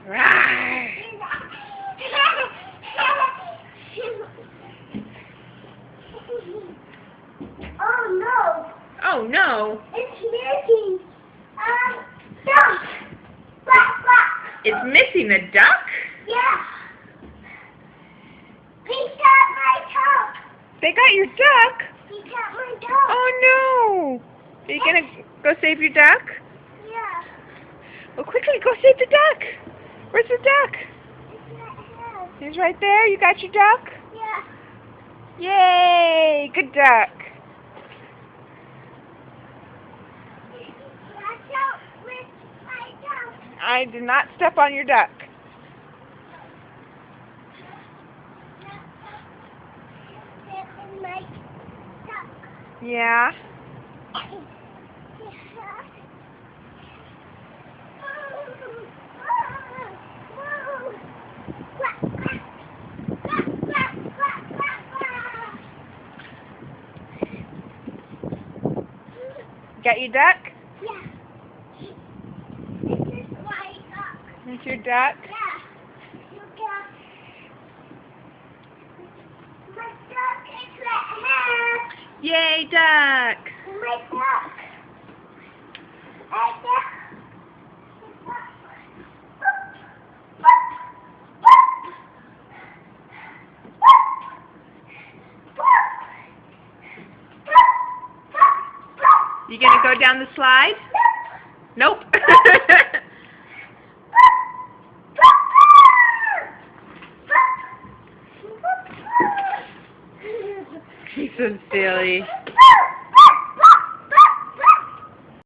Rawr. Oh no! Oh no! It's missing duck! Quack, quack! It's missing a duck? Yeah! He got my duck! They got your duck? He got my duck! Oh no! Are you gonna go save your duck? Yeah! Well, quickly, go save the duck! Where's the duck? It's not here. He's right there. You got your duck? Yeah! Yay! Good duck. Watch out with my duck! I did not step on your duck. My duck. Yeah? Got your duck? Yeah. This is my duck. That's your duck? Yeah. You got my duck is right here. Yay, duck! My duck. I duck. You gonna go down the slide? Nope. He's so silly.